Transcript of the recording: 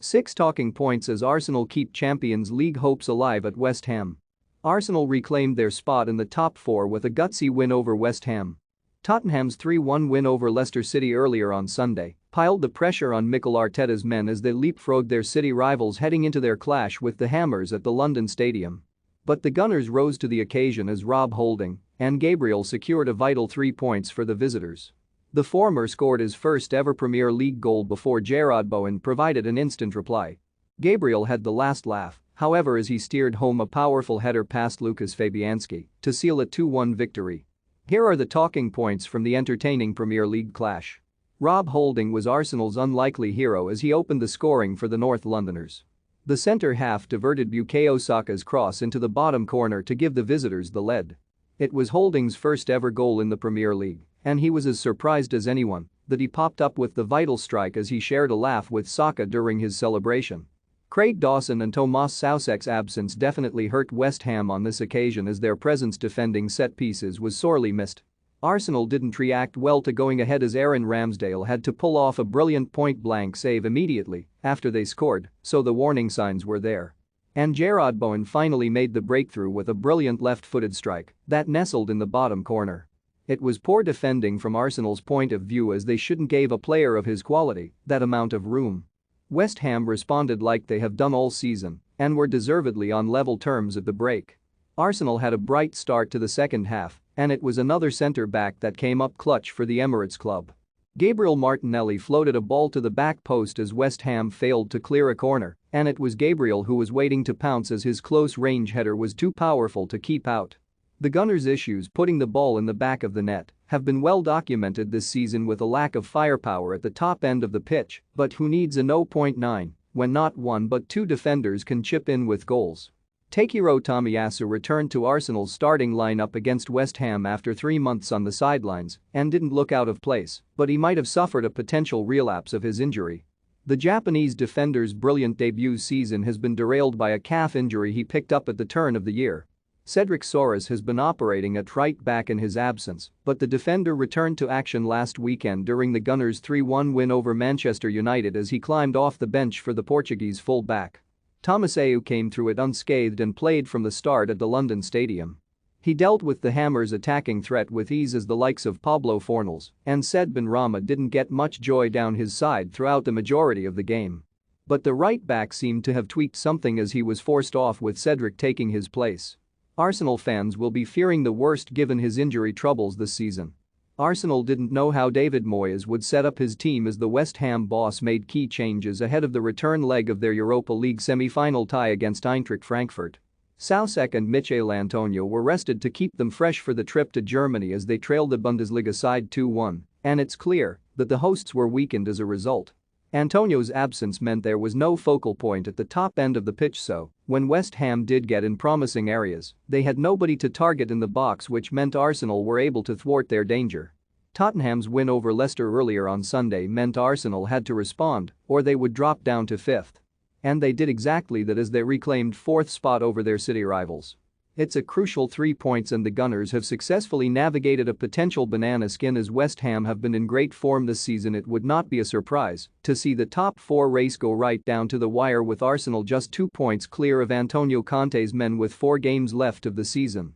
6 talking points as Arsenal keep Champions League hopes alive at West Ham. Arsenal reclaimed their spot in the top 4 with a gutsy win over West Ham. Tottenham's 3-1 win over Leicester City earlier on Sunday piled the pressure on Mikel Arteta's men as they leapfrogged their city rivals heading into their clash with the Hammers at the London Stadium. But the Gunners rose to the occasion as Rob Holding and Gabriel secured a vital 3 points for the visitors. The former scored his first ever Premier League goal before Jarrod Bowen provided an instant reply. Gabriel had the last laugh, however, as he steered home a powerful header past Lucas Fabianski to seal a 2-1 victory. Here are the talking points from the entertaining Premier League clash. Rob Holding was Arsenal's unlikely hero as he opened the scoring for the North Londoners. The centre-half diverted Bukayo Saka's cross into the bottom corner to give the visitors the lead. It was Holding's first ever goal in the Premier League, and he was as surprised as anyone that he popped up with the vital strike as he shared a laugh with Saka during his celebration. Craig Dawson and Tomas Soucek's absence definitely hurt West Ham on this occasion as their presence defending set pieces was sorely missed. Arsenal didn't react well to going ahead as Aaron Ramsdale had to pull off a brilliant point-blank save immediately after they scored, so the warning signs were there. And Jarrod Bowen finally made the breakthrough with a brilliant left-footed strike that nestled in the bottom corner. It was poor defending from Arsenal's point of view as they shouldn't give a player of his quality that amount of room. West Ham responded like they have done all season and were deservedly on level terms at the break. Arsenal had a bright start to the second half, and it was another centre-back that came up clutch for the Emirates club. Gabriel Martinelli floated a ball to the back post as West Ham failed to clear a corner, and it was Gabriel who was waiting to pounce as his close-range header was too powerful to keep out. The Gunners' issues putting the ball in the back of the net have been well documented this season with a lack of firepower at the top end of the pitch, but who needs a 0.9 when not one but two defenders can chip in with goals? Takehiro Tomiyasu returned to Arsenal's starting lineup against West Ham after 3 months on the sidelines and didn't look out of place, but he might have suffered a potential relapse of his injury. The Japanese defender's brilliant debut season has been derailed by a calf injury he picked up at the turn of the year. Cedric Soares has been operating at right back in his absence, but the defender returned to action last weekend during the Gunners' 3-1 win over Manchester United as he climbed off the bench for the Portuguese full-back. Tomaseu came through it unscathed and played from the start at the London Stadium. He dealt with the Hammers' attacking threat with ease as the likes of Pablo Fornals and Said Benrahma didn't get much joy down his side throughout the majority of the game. But the right-back seemed to have tweaked something as he was forced off with Cedric taking his place. Arsenal fans will be fearing the worst given his injury troubles this season. Arsenal didn't know how David Moyes would set up his team as the West Ham boss made key changes ahead of the return leg of their Europa League semi-final tie against Eintracht Frankfurt. Soucek and Michail Antonio were rested to keep them fresh for the trip to Germany as they trailed the Bundesliga side 2-1, and it's clear that the hosts were weakened as a result. Antonio's absence meant there was no focal point at the top end of the pitch, so when West Ham did get in promising areas, they had nobody to target in the box, which meant Arsenal were able to thwart their danger. Tottenham's win over Leicester earlier on Sunday meant Arsenal had to respond or they would drop down to 5th. And they did exactly that as they reclaimed 4th spot over their city rivals. It's a crucial 3 points and the Gunners have successfully navigated a potential banana skin as West Ham have been in great form this season. It would not be a surprise to see the top 4 race go right down to the wire with Arsenal just 2 points clear of Antonio Conte's men with 4 games left of the season.